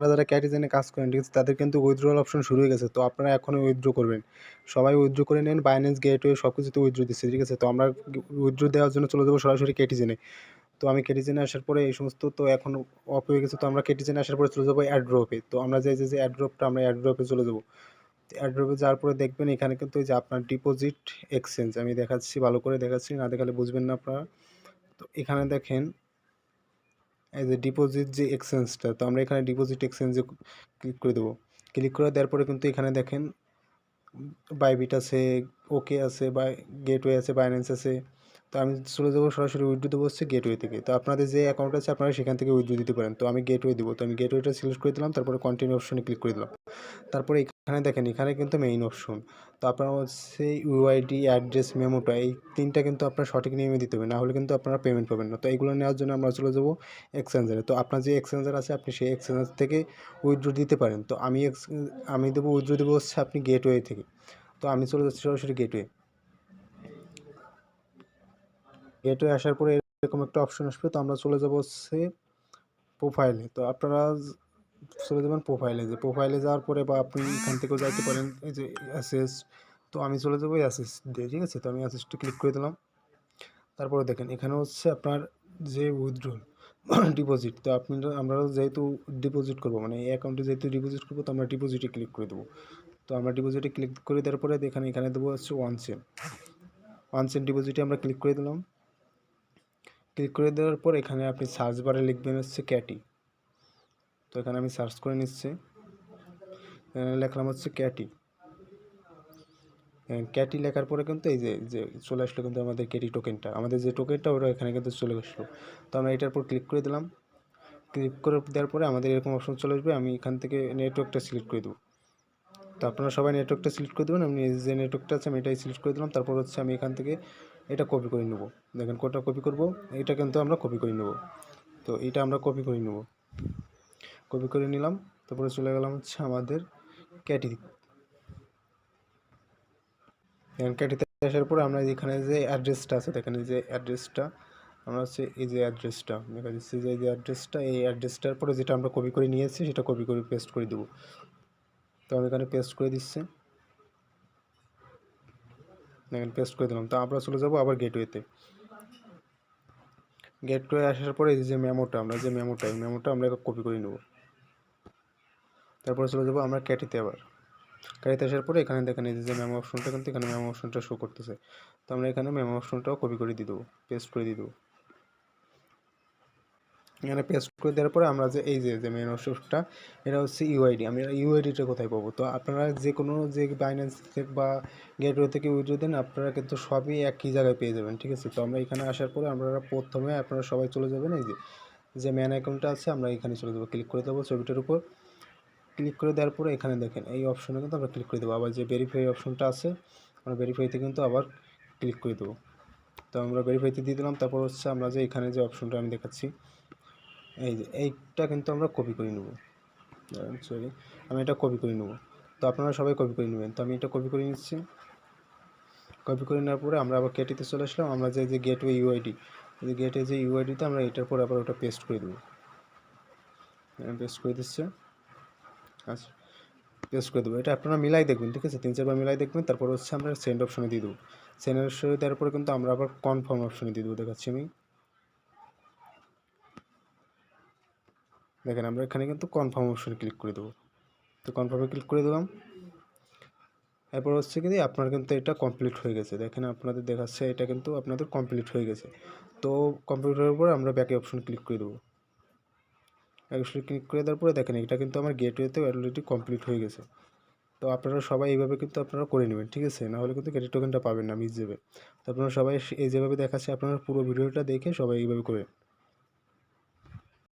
যারা ক্যাটিজেনে কাজ করেন, ঠিক আছে? তাদের কিন্তু উইথড্রয়াল অপশন শুরু হয়ে গেছে। তো আপনারা এখনই উইথড্র করবেন। সবাই উইথড্র করে নেন। বাইন্যান্স গেটওয়ে সবকিছুতে উইথড্র দিচ্ছে, ঠিক আছে? তো আমরা উইথড্র দেওয়ার জন্য চলে যাবো সরাসরি ক্যাটিজেনে। তো আমি কেটিজেনে আসার পরে এই সমস্ত তো এখন অফ হয়ে গেছে। তো আমরা কেটিজেনে আসার পরে চলে যাবো অ্যাড্রপে। তো আমরা যে অ্যাড্রপটা আমরা অ্যাড্রপে চলে যাবো। অ্যাড্রপে যাওয়ার পরে দেখবেন এখানে কিন্তু এই যে আপনার ডিপোজিট এক্সচেঞ্জ আমি দেখাচ্ছি, ভালো করে দেখাচ্ছি, না দেখালে বুঝবেন না আপনারা। তো এখানে দেখেন এই যে ডিপোজিট যে এক্সচেঞ্জটা, তো আমরা এখানে ডিপোজিট এক্সচেঞ্জে ক্লিক করে দেবো। ক্লিক করে দেওয়ার পরে কিন্তু এখানে দেখেন বাইবিট আছে, ওকে আছে, বা গেটওয়ে আছে, বাইন্যান্স আছে। তো আমি চলে যাবো সরাসরি উইথড্র দেবো হচ্ছে গেটওয়ে থেকে। তো আপনাদের যে অ্যাকাউন্ট আছে আপনারা সেখান থেকে উইথড্র দিতে পারেন। তো আমি গেটওয়ে দেবো। তো আমি গেটওয়েটা সিলেক্ট করে দিলাম, তারপরে কন্টিনিউ অপশনে ক্লিক করে দিলাম। তারপরে এখানে দেখেন এখানে কিন্তু মেইন অপশন। তো আপনারা হচ্ছে ইউআইডি, অ্যাড্রেস, মেমোটা এই 3টা কিন্তু আপনার সঠিক নিয়মে দিতে হবে, না হলে কিন্তু আপনারা পেমেন্ট পাবেন না। তো এইগুলো নেওয়ার জন্য আমরা চলে যাবো এক্সচেঞ্জারে। তো আপনার যে এক্সচেঞ্জার আছে আপনি সেই এক্সচেঞ্জার থেকে উইথড্র দিতে পারেন। তো আমি দেবো উইথড্র দেবো হচ্ছে আপনি গেটওয়ে থেকে। তো আমি চলে যাচ্ছি সরাসরি গেটওয়ে। গেটওয়ে আসার পরে এরকম একটা অপশন আসবে। তো আমরা চলে যাবো হচ্ছে প্রোফাইলে। তো আপনারা চলে যাবেন প্রোফাইলে। যে প্রোফাইলে যাওয়ার পরে বা আপনি এখান থেকেও যাইতে পারেন এই যে অ্যাসেস। তো আমি চলে যাবো অ্যাসেস দিয়ে, ঠিক আছে? তো আমি অ্যাসেসটা ক্লিক করে দিলাম। তারপরে দেখেন এখানে হচ্ছে আপনার যে উইথড্রল ডিপোজিট। তো আমরা যেহেতু ডিপোজিট করবো, মানে এই অ্যাকাউন্টে যেহেতু ডিপোজিট করবো, তো আমরা ডিপোজিটে ক্লিক করে দেবো। তো আমরা ডিপোজিটে ক্লিক করে দেওয়ার পরে এখানে দেবো হচ্ছে 1 সেন্ট। 1 সেন্ট ডিপোজিটে আমরা ক্লিক করে দিলাম। ক্লিক করে দেওয়ার পর এখানে আপনি সার্চ বারে লিখবেন হচ্ছে ক্যাটি। তো এখানে আমি সার্চ করে নিচ্ছি, এখানে লিখলাম হচ্ছে ক্যাটি। ক্যাটি লেখার পরে কিন্তু এই যে যে চলে আসলো কিন্তু আমাদের ক্যাটি টোকেনটা, আমাদের যে টোকেনটা ওটা এখানে কিন্তু চলে আসলো। তো আমরা এটার উপর ক্লিক করে দিলাম। ক্লিক করে দেওয়ার পরে আমাদের এরকম অপশন চলে আসবে। আমি এখান থেকে নেটওয়ার্কটা সিলেক্ট করে দেবো। তো আপনারা সবাই নেটওয়ার্কটা সিলেক্ট করে দেবেন। আমি যে নেটওয়ার্কটা আছে আমি এটাই সিলেক্ট করে দিলাম। তারপর হচ্ছে আমি এখান থেকে এটা কপি করে নেব। দেখেন কোডটা কপি করব, এটা কিন্তু আমরা কপি করে নেব। তো এটা আমরা কপি করে নেব, কপি করে নিলাম। তারপরে চলে গেলাম হচ্ছে আমাদের ক্যাটি। ক্যাটিতে আসার পরে আমরা এখানে যে অ্যাড্রেসটা আছে, দেখেন এই যে অ্যাড্রেসটা আমরা হচ্ছে এই যে অ্যাড্রেসটা দেখা যাচ্ছে যে এই যে অ্যাড্রেসটা, এই অ্যাড্রেসটার পরে যেটা আমরা কপি করে নিয়েছি সেটা কপি করে পেস্ট করে দেবো। তো আমি এখানে পেস্ট করে দিচ্ছি, দেখেন পেস্ট করে দিলাম। তো আমরা চলে যাবো আবার গেটওয়েতে। গেটওয়ে আসার পরে এই যে মেমোটা, আমরা যে মেমোটা এই মেমোটা আমরা কপি করে নেব। তারপরে চলে যাবো আমরা ক্যাটিতে। আবার ক্যাটিতে আসার পরে এখানে দেখেন এই যে মেমো অপশনটা, কিন্তু এখানে মেমো অপশনটা শো করতেছে। তো আমরা এখানে মেমো অপশনটাও কপি করে দিয়ে দেবো, পেস্ট করে দিয়ে দেবো। এখানে পেস্ট করে দেওয়ার পরে আমরা যে এই যে মেন অপশনটা, এটা হচ্ছে ইউআইডি। আমি ইউআইডিটা কোথায় পাবো? তো আপনারা যে কোনো যে বাইন্যান্স থেকে বা গেটওয়ে থেকে উইথড্র দেন, আপনারা কিন্তু সবই একই জায়গায় পেয়ে যাবেন, ঠিক আছে? তো আমরা এখানে আসার পরে আমরা প্রথমে আপনারা সবাই চলে যাবেন এই যে ম্যান অ্যাকাউন্টটা আছে, আমরা এখানে চলে যাবো, ক্লিক করে দেবো ছবিটার উপর। ক্লিক করে দেওয়ার পরে এখানে দেখেন এই অপশনে কিন্তু আমরা ক্লিক করে দেবো। আবার যে ভেরিফাই অপশনটা আছে আমরা ভেরিফাইতে কিন্তু আবার ক্লিক করে দেবো। তো আমরা ভেরিফাইতে দিয়ে দিলাম। তারপর হচ্ছে আমরা যে এখানে যে অপশনটা আমি দেখাচ্ছি এই যে এইটা কিন্তু আমরা কপি করে নেব। সরি, আমি এটা কপি করে নেব। তো আপনারা সবাই কপি করে নেবেন। তো আমি এটা কপি করে নিচ্ছি। কপি করে নেওয়ার পরে আমরা আবার কেটিতে চলে আসলাম। আমরা যে গেটওয়ে ইউআইডি, এই গেটে যে ইউআইডিতে আমরা এটার পরে আবার ওটা পেস্ট করে দেবো। পেস্ট করে দিচ্ছে, আচ্ছা পেস্ট করে দেবো। এটা আপনারা মিলাই দেখবেন, ঠিক আছে? 3-4 বার মিলাই দেখবেন। তারপর হচ্ছে আমরা সেন্ড অপশনে দিয়ে দেবো। সেন্ড অপশনে দেওয়ার পরে কিন্তু আমরা আবার কনফার্ম অপশনে দিয়ে দেবো, দেখাচ্ছি আমি। দেখেন আমরা এখানে কিন্তু কনফার্ম অপশনে ক্লিক করে দেবো। তো কনফার্মে ক্লিক করে দিলাম। এরপর হচ্ছে কি আপনার কিন্তু এটা কমপ্লিট হয়ে গেছে। দেখেন আপনাদের দেখাচ্ছে এটা কিন্তু আপনাদের কমপ্লিট হয়ে গেছে। তো কমপ্লিট হওয়ার পর আমরা ব্যাকে অপশন ক্লিক করে দেবো। অপশনে ক্লিক করে দেওয়ার পরে দেখেন এটা কিন্তু আমার গেটওয়েতেও অলরেডি কমপ্লিট হয়ে গেছে। তো আপনারা সবাই এইভাবে কিন্তু আপনারা করে নেবেন, ঠিক আছে? নাহলে কিন্তু ক্রেডিট টোকেনটা পাবেন না, মিস যাবে। তো আপনারা সবাই এই যেভাবে দেখাচ্ছে আপনারা পুরো ভিডিওটা দেখে সবাই এইভাবে করে